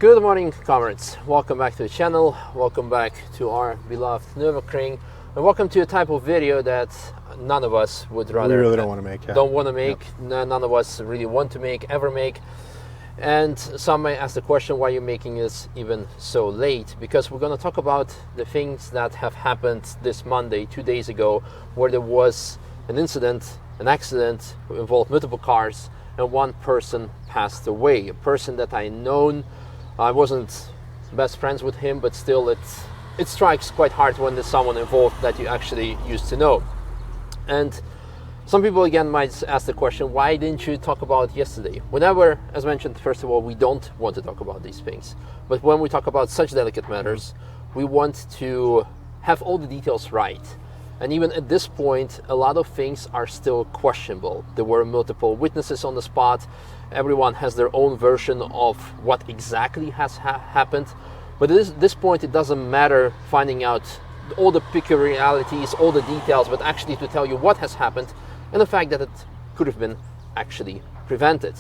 Good morning, comrades. Welcome back to the channel. Welcome back to our beloved Nürburgring, and welcome to a type of video that none of us would rather. We really don't want to make. Don't want to make. Yep. None of us really want to make, ever make. And some may ask the question, why you're making this even so late? Because we're going to talk about the things that have happened this Monday, 2 days ago, where there was an incident, an accident, that involved multiple cars, and one person passed away. A person that I known. I wasn't best friends with him, but still it strikes quite hard when there's someone involved that you actually used to know. And some people again might ask the question, why didn't you talk about it yesterday? Whenever, as mentioned, first of all, we don't want to talk about these things. But when we talk about such delicate matters, we want to have all the details right. And even at this point, a lot of things are still questionable. There were multiple witnesses on the spot. Everyone has their own version of what exactly has happened. But at this point, it doesn't matter finding out all the peculiarities, all the details, but actually to tell you what has happened and the fact that it could have been actually prevented.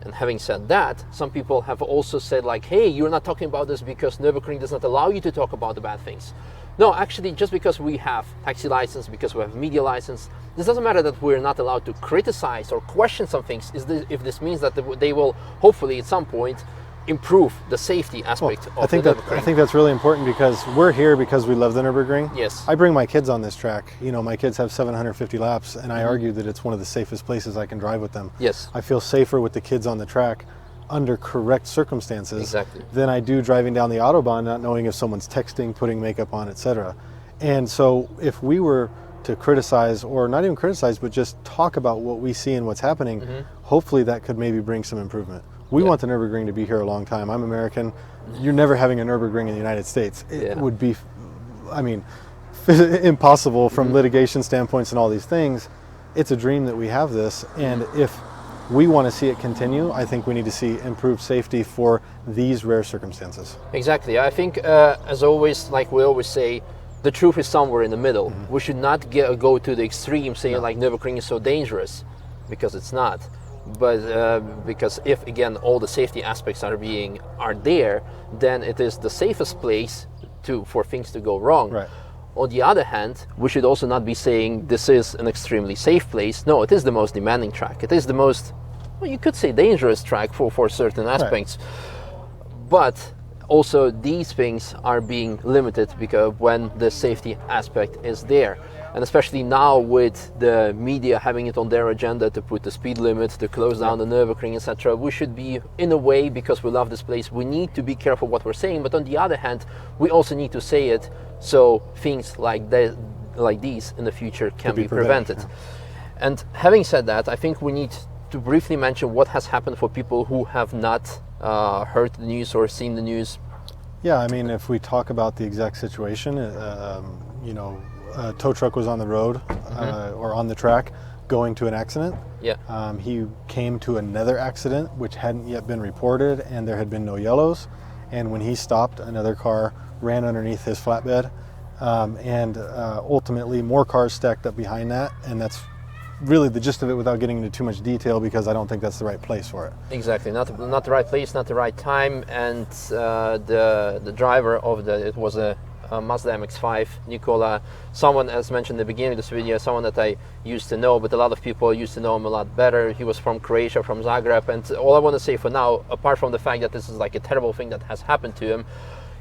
And having said that, some people have also said like, hey, you're not talking about this because Nürburgring does not allow you to talk about the bad things. No, actually, just because we have taxi license, because we have media license, this doesn't matter that we're not allowed to criticize or question some things if this means that they will hopefully at some point improve the safety aspect of the Nürburgring. I think that's really important because we're here because we love the Nürburgring. Yes. I bring my kids on this track. You know, my kids have 750 laps, and I argue that it's one of the safest places I can drive with them. Yes. I feel safer with the kids on the track under correct circumstances than I do driving down the Autobahn not knowing if someone's texting, putting makeup on, etc. And so if we were to criticize, or not even criticize, but just talk about what we see and what's happening, hopefully that could maybe bring some improvement. We want the Nürburgring to be here a long time. I'm American. You're never having a Nürburgring in the United States. It would be, I mean, impossible from litigation standpoints and all these things. It's a dream that we have this, and if we want to see it continue, I think we need to see improved safety for these rare circumstances. Exactly. I think, as always, like we always say, the truth is somewhere in the middle. We should not go to the extreme saying like Nürburgring is so dangerous, because it's not. But because if, again, all the safety aspects are there, then it is the safest place for things to go wrong. Right. On the other hand, we should also not be saying this is an extremely safe place. No, it is the most demanding track. It is the most, well, you could say dangerous track for certain aspects. Right. But also these things are being limited because when the safety aspect is there. And especially now with the media having it on their agenda to put the speed limit, to close down the Nürburgring, etc., we should be, in a way, because we love this place, we need to be careful what we're saying. But on the other hand, we also need to say it so things like these in the future can be prevented. And having said that, I think we need to briefly mention what has happened for people who have not heard the news or seen the news. Yeah, I mean, if we talk about the exact situation, you know, a tow truck was on the road or on the track going to an accident. Yeah. He came to another accident which hadn't yet been reported, and there had been no yellows. And when he stopped, another car ran underneath his flatbed, and ultimately more cars stacked up behind that. And that's really the gist of it without getting into too much detail, because I don't think that's the right place for it. Exactly, not the right place, not the right time. And the driver of it was a Mazda MX-5, Nikola, someone, as mentioned in the beginning of this video, someone that I used to know, but a lot of people used to know him a lot better. He was from Croatia, from Zagreb, and all I want to say for now, apart from the fact that this is like a terrible thing that has happened to him,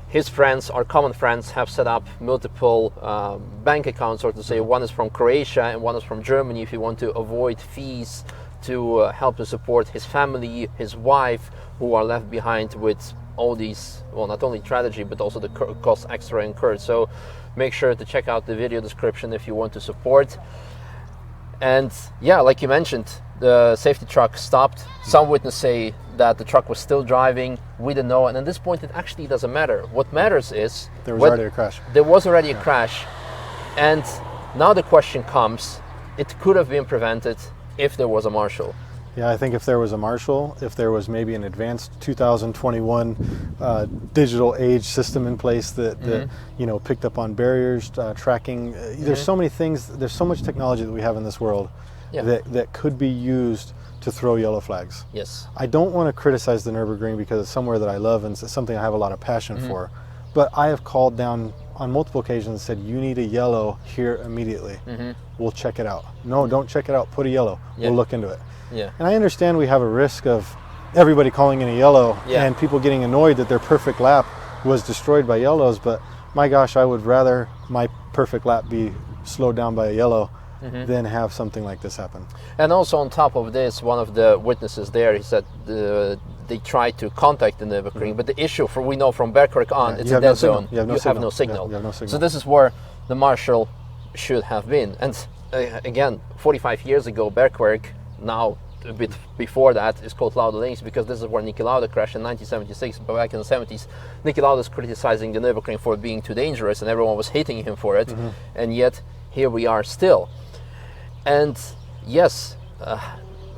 his friends, our common friends, have set up multiple bank accounts, or to say one is from Croatia and one is from Germany, if you want to avoid fees to help to support his family, his wife, who are left behind with all these, well, not only tragedy, but also the costs extra incurred. So make sure to check out the video description if you want to support. And yeah, like you mentioned, the safety truck stopped. Some witnesses say that the truck was still driving. We don't know. And at this point, it actually doesn't matter. What matters is there was already a crash. There was already a crash. And now the question comes, it could have been prevented if there was a marshal. Yeah, I think if there was a marshal, if there was maybe an advanced 2021 digital age system in place that you know, picked up on barriers, tracking. There's so many things. There's so much technology that we have in this world that could be used to throw yellow flags. Yes. I don't want to criticize the Nürburgring because it's somewhere that I love and it's something I have a lot of passion for. But I have called down on multiple occasions and said, you need a yellow here immediately. We'll check it out. No, don't check it out. Put a yellow. We'll look into it. And I understand we have a risk of everybody calling in a yellow and people getting annoyed that their perfect lap was destroyed by yellows. But my gosh, I would rather my perfect lap be slowed down by a yellow than have something like this happen. And also on top of this, one of the witnesses there, he said they tried to contact the Nürburgring, but the issue, we know from Bergwerk on, it's a dead zone. You have no signal. So this is where the marshal should have been. And again, 45 years ago, Bergwerk, now a bit before that, is called Lauda Links because this is where Niki Lauda crashed in 1976. But back in the 70s, Niki Lauda was criticizing the Nürburgring for being too dangerous, and everyone was hating him for it. And yet, here we are still. And yes,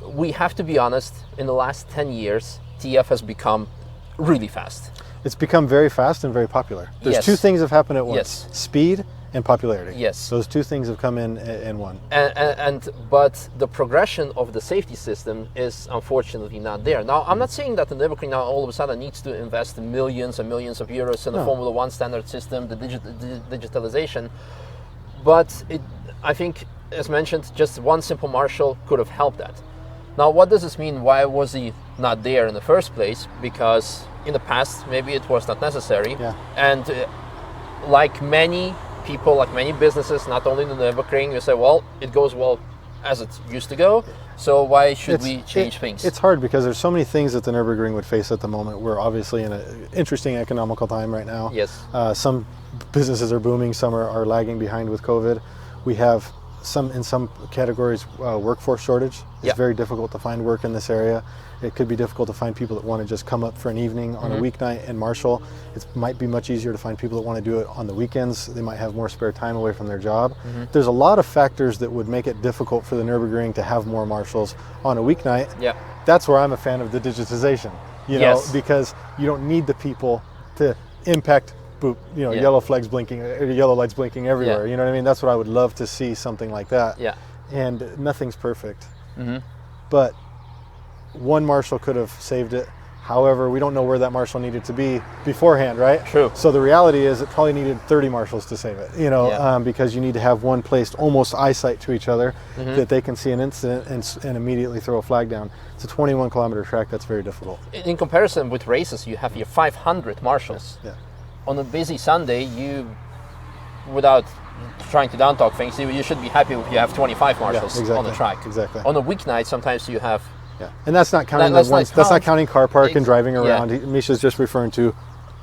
we have to be honest, in the last 10 years, TF has become really fast. It's become very fast and very popular. There's two things have happened at once. Speed and popularity. Those two things have come in one. But the progression of the safety system is unfortunately not there. Now, I'm not saying that the Nürburgring now all of a sudden needs to invest millions and millions of euros in the Formula One standard system, the digitalization, but I think, as mentioned, just one simple marshal could have helped that. Now, what does this mean? Why was he not there in the first place? Because in the past, maybe it was not necessary. And like many people, like many businesses, not only in the Nürburgring, you say, well, it goes well as it used to go, so why should we change things? It's hard because there's so many things that the Nürburgring would face at the moment. We're obviously in an interesting economical time right now. Some businesses are booming, some are lagging behind with COVID. We have in some categories workforce shortage. It's very difficult to find work in this area. It could be difficult to find people that want to just come up for an evening on a weeknight and marshal. It might be much easier to find people that want to do it on the weekends. They might have more spare time away from their job. There's a lot of factors that would make it difficult for the Nürburgring to have more marshals on a weeknight. That's where I'm a fan of the digitization, you know, because you don't need the people to impact yellow flags blinking, yellow lights blinking everywhere. You know what I mean? That's what I would love to see, something like that. And nothing's perfect. But one marshal could have saved it. However, we don't know where that marshal needed to be beforehand, right? So the reality is it probably needed 30 marshals to save it, you know, because you need to have one placed almost eyesight to each other that they can see an incident and immediately throw a flag down. It's a 21-kilometer track. That's very difficult. In comparison with races, you have your 500 marshals. On a busy Sunday, without trying to down-talk things, you should be happy if you have 25 marshals on the track. On a weeknight, sometimes you have... And that's not counting that's not counting car park and driving around. Misha's just referring to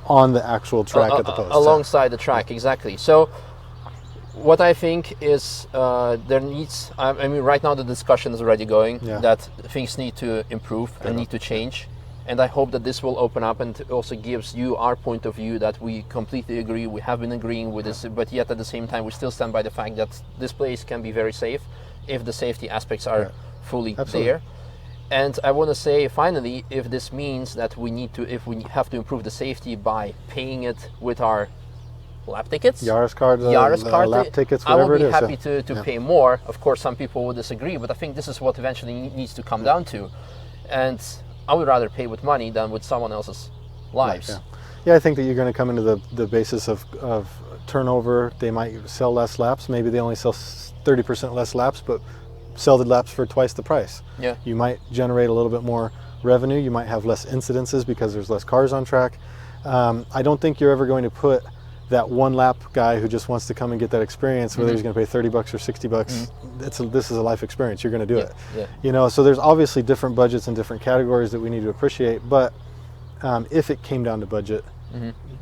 on the actual track at the post. Alongside the track, exactly. So what I think is there needs... I mean, right now the discussion is already going that things need to improve and need to change. And I hope that this will open up and also gives you our point of view that we completely agree. We have been agreeing with this, but yet at the same time, we still stand by the fact that this place can be very safe if the safety aspects are fully there. And I want to say, finally, if this means that if we have to improve the safety by paying it with our lap tickets, Yaris card, lap tickets, whatever it is. I would be happy to pay more. Of course, some people will disagree, but I think this is what eventually needs to come down to. And I would rather pay with money than with someone else's lives. I think that you're going to come into the basis of turnover. They might sell less laps. Maybe they only sell 30% less laps, but sell the laps for twice the price. You might generate a little bit more revenue. You might have less incidences because there's less cars on track. I don't think you're ever going to put that one lap guy who just wants to come and get that experience, whether he's going to pay $30 or $60, this is a life experience. You're going to do it. You know, so there's obviously different budgets and different categories that we need to appreciate. But if it came down to budget,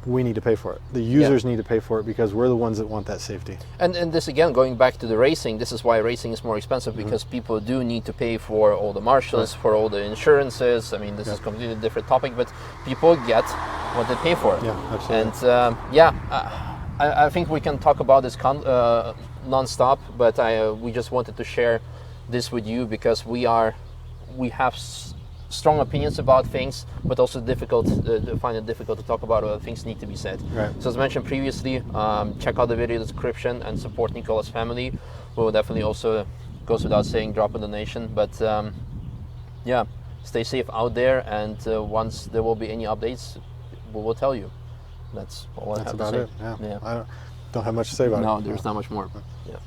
we need to pay for it. The users need to pay for it because we're the ones that want that safety. And this again, going back to the racing, this is why racing is more expensive because people do need to pay for all the marshals, for all the insurances. I mean, this is a completely different topic, but people get what they pay for. Absolutely. And I think we can talk about this non-stop, but we just wanted to share this with you because we have strong opinions about things, but also find it difficult to talk about what things need to be said. So as mentioned previously, check out the video description and support Nikola's family. We will definitely also, goes without saying, drop a donation. But Yeah, stay safe out there, and once there will be any updates, we will tell you. That's all I have to say. That's about it. Yeah. I don't have much to say about it. No, there's not much more. Yeah.